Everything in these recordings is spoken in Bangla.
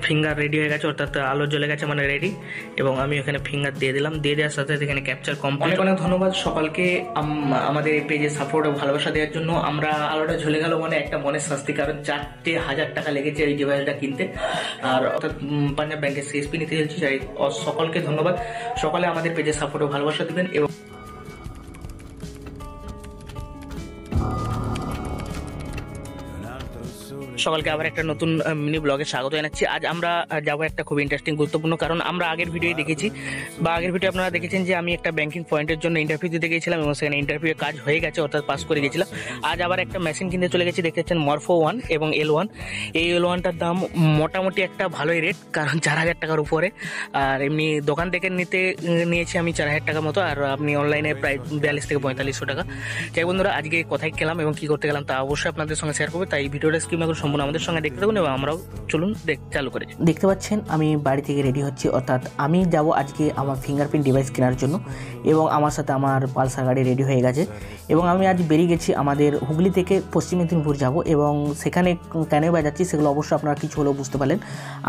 ফিঙ্গার রেডি হয়ে গেছে, অর্থাৎ আলো জ্বলে গেছে মানে রেডি। এবং আমি এখানে ফিঙ্গার দিয়ে দিলাম, দিয়ে দেওয়ার সাথে এখানে ক্যাপচার কমপ্লিট। অনেক অনেক ধন্যবাদ সকলকে আমাদের এই পেজে সাপোর্ট ও ভালোবাসা দেওয়ার জন্য। আমরা আলোটা ঝুলে গেল মানে একটা মনের শাস্তি, কারণ 4,000 টাকা লেগেছে এই ডিভাইসটা কিনতে। আর অর্থাৎ পাঞ্জাব ব্যাংকের সিএসপি নিতে চলছি। সকলকে ধন্যবাদ, সকলে আমাদের পেজে সাপোর্ট ও ভালোবাসা দিবেন। এবং সকালকে আবার একটা নতুন মিনি ব্লগে স্বাগত জানাচ্ছি। আজ আমরা যাবো একটা খুব ইন্টারেস্টিং গুরুত্বপূর্ণ, কারণ আমরা আগের ভিডিও দেখেছি বা আগের ভিডিও আপনারা দেখেছেন যে আমি একটা ব্যাংকিং পয়েন্টের জন্য ইন্টারভিউ দিতে গিয়েছিলাম এবং সেখানে ইন্টারভিউ কাজ হয়ে গেছে, অর্থাৎ পাস করে গেছিলাম। আজ আবার একটা মেশিন কিনতে চলে গেছি, দেখতেছেন মরফো 1 এবং L1। এই L1টার দাম মোটামুটি একটা ভালোই রেট, কারণ 4,000 টাকার উপরে। আর এমনি দোকান থেকে নিয়েছি আমি 4,000 টাকার মতো, আর আপনি অনলাইনে প্রায় 42 থেকে 4500 টাকা। যাই বন্ধুরা, আজকে কোথায় গেলাম এবং কি করতে গেলাম তা অবশ্যই আপনাদের সঙ্গে শেয়ার করবো, তাই ভিডিওটা স্কিপ না করে সম্পূর্ণ আমাদের সঙ্গে দেখতে থাকুন এবং আমরাও চলুন চালু করেছি। দেখতে পাচ্ছেন আমি বাড়ি থেকে রেডি হচ্ছি, অর্থাৎ আমি যাব আজকে আমার ফিঙ্গারপ্রিন্ট ডিভাইস কেনার জন্য। এবং আমার সাথে আমার পালসার গাড়ি রেডি হয়ে গেছে এবং আমি আজ বেরিয়ে গেছি আমাদের হুগলি থেকে পশ্চিম মেদিনীপুর যাব। এবং সেখানে কেন যাচ্ছি সেগুলো অবশ্যই আপনারা কিছু হলেও বুঝতে পারলেন।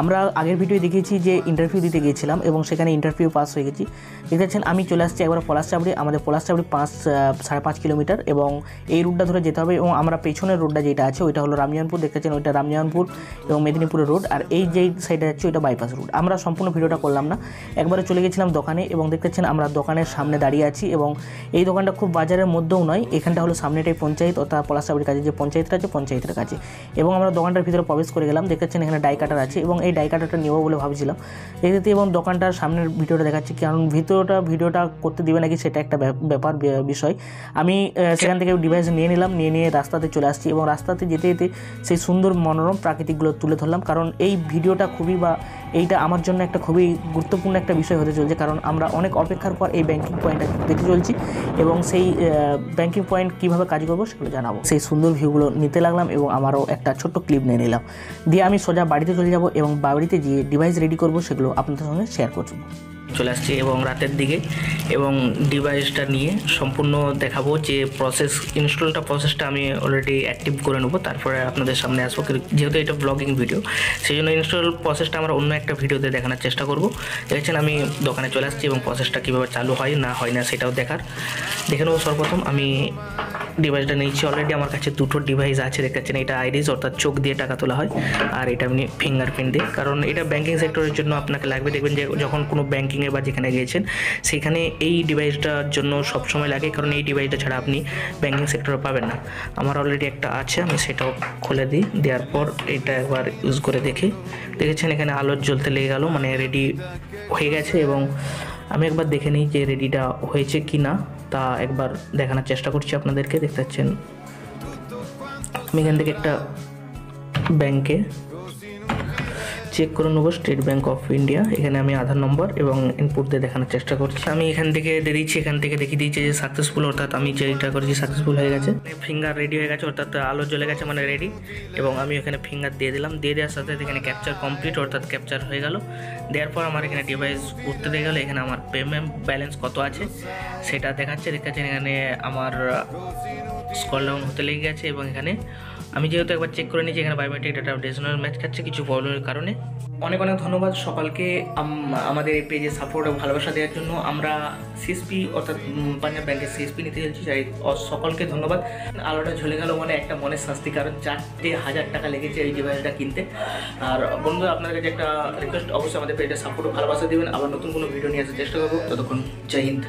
আমরা আগের ভিডিও দেখিয়েছি যে ইন্টারভিউ দিতে গিয়েছিলাম এবং সেখানে ইন্টারভিউ পাস হয়ে গেছি। দেখতে পাচ্ছেন আমি চলে আসছি একবার পলাশচাবড়ি। আমাদের পলাশচাবড়ি 5.5 কিলোমিটার এবং এই রুটটা ধরে যেতে হবে। এবং আমরা পেছনের রোডটা যেটা আছে ওইটা হলো রামজীবনপুর, দেখতে পাচ্ছেন ওইটা রামজীবনপুর এবং মেদিনীপুরের রোড। আর এই যে সাইডে যাচ্ছে ওইটা বাইপাস রোড। আমরা সম্পূর্ণ ভিডিওটা করলাম না, একবারে চলে গেছিলাম দোকানে। এবং দেখতে পাচ্ছেন আমরা দোকানের সামনে দাঁড়িয়ে আছি এবং এই দোকানটা খুব বাজারের মধ্যেও নয়, এখানটা হলো সামনেটাই পঞ্চায়েত, অর্থাৎ পলাশচাবড়ির কাছে যে পঞ্চায়েতটা আছে পঞ্চায়েতের কাছে। এবং আমরা দোকানটার ভিতরে প্রবেশ করে গেলাম, দেখতে পাচ্ছেন এখানে ডাই কাটার আছে এবং এই ডাই কাটারটা নেবো বলে ভাবছিলাম দেখতে। এবং দোকানটার সামনের ভিডিওটা দেখাচ্ছি, কারণ ভিডিওটা করতে দিবে নাকি সেটা একটা বিষয়। আমি সেখান থেকে ডিভাইস নিয়ে রাস্তাতে চলে আসছি এবং রাস্তাতে যেতে যেতে সেই সুন্দর মনোরম প্রাকৃতিকগুলো তুলে ধরলাম, কারণ এই ভিডিওটা এইটা আমার জন্য একটা খুবই গুরুত্বপূর্ণ একটা বিষয় হতে চলছে। কারণ আমরা অনেক অপেক্ষার পর এই ব্যাংকিং পয়েন্টটা দেখতে চলছি এবং সেই ব্যাংকিং পয়েন্ট কীভাবে কাজ করবো সেগুলো জানাবো। সেই সুন্দর ভিউগুলো নিতে লাগলাম এবং আমারও একটা ছোট্ট ক্লিপ নিয়ে নিলাম, দিয়ে আমি সোজা বাড়িতে চলে যাব এবং বাড়িতে গিয়ে ডিভাইস রেডি করবো, সেগুলো আপনাদের সঙ্গে শেয়ার করবো। চলে আসছি এবং রাতের দিকে এবং ডিভাইসটা নিয়ে সম্পূর্ণ দেখাবো যে প্রসেসটা আমি অলরেডি অ্যাক্টিভ করে নেবো, তারপরে আপনাদের সামনে আসবো। যেহেতু এটা ব্লগিং ভিডিও, সেই জন্য ইনস্টল প্রসেসটা আমরা অন্য একটা ভিডিওতে দেখানোর চেষ্টা করব। দেখছেন আমি দোকানে চলে আসছি এবং প্রসেসটা কীভাবে চালু হয় না সেটাও দেখে নেবো। সর্বপ্রথম আমি ডিভাইসটা নিয়েছি, অলরেডি আমার কাছে দুটো ডিভাইস আছে। দেখতে পাচ্ছেন এটা আইরিস, অর্থাৎ চোখ দিয়ে টাকা তোলা হয়, আর এটা আপনি ফিঙ্গারপ্রিন্ট দিয়ে, কারণ এটা ব্যাঙ্কিং সেক্টরের জন্য আপনাকে লাগবে। দেখবেন যে যখন কোনো ব্যাঙ্কিংয়ে বা যেখানে গিয়েছেন সেখানে এই ডিভাইসটার জন্য সবসময় লাগে, কারণ এই ডিভাইসটা ছাড়া আপনি ব্যাঙ্কিং সেক্টরে পাবেন না। আমার অলরেডি একটা আছে, আমি সেটাও খুলে দিই। দেওয়ার পর এটা একবার ইউজ করে দেখেছেন এখানে আলো জ্বলতে লেগে গেল, মানে রেডি হয়ে গেছে। এবং আমি একবার দেখে নিই যে রেডিটা হয়েছে কি না, তা একবার দেখানোর চেষ্টা করছি আপনাদেরকে। দেখতে পাচ্ছেন আমি এখান থেকে একটা ব্যাংকে চেক করে নেবো, স্টেট ব্যাঙ্ক অফ ইন্ডিয়া। এখানে আমি আধার নম্বর এবং ইনপুট দিয়ে দেখানোর চেষ্টা করছি। আমি এখান থেকে দেখিয়ে দিয়েছি যে সাকসেসফুল, অর্থাৎ আমি যেটা করেছি সাকসেসফুল হয়ে গেছে। ফিঙ্গার রেডি হয়ে গেছে, অর্থাৎ আলো জ্বলে গেছে মানে রেডি। এবং আমি এখানে ফিঙ্গার দিয়ে দিলাম, দিয়ে দেওয়ার সাথে এখানে ক্যাপচার কমপ্লিট, অর্থাৎ ক্যাপচার হয়ে গেল। দেওয়ার পর আমার এখানে ডিভাইস উঠতে দিয়ে গেলো। এখানে আমার পেমেন্ট ব্যালেন্স কত আছে সেটা দেখাচ্ছে। দেখতে এখানে আমার স্ক্রল ডাউন হতে লেগে গেছে এবং এখানে আমি যেহেতু একবার চেক করে নিয়েছি এখানে বায়োমেট্রিক ডাটা ডিজিটাল ম্যাচ খাচ্ছে কিছু প্রবলেমের কারণে। অনেক ধন্যবাদ সকলকে আমাদের এই পেজে সাপোর্ট ও ভালোবাসা দেওয়ার জন্য। আমরা সিএসপি অর্থাৎ পাঞ্জাব ব্যাংকের সিএসপি নিতে চলছি, তাই সকলকে ধন্যবাদ। আলোটা ঝুলে গেল মানে একটা মনের শাস্তি, কারণ 4,000 টাকা লেগেছে এই ডিভাইসটা কিনতে। আর বন্ধুরা, আপনাদের কাছে একটা রিকোয়েস্ট, অবশ্যই আমাদের পেজে সাপোর্ট ও ভালোবাসা দেবেন। আবার নতুন কোনো ভিডিও নিয়ে আসার চেষ্টা করবো। ততক্ষণ জয় হিন্দ।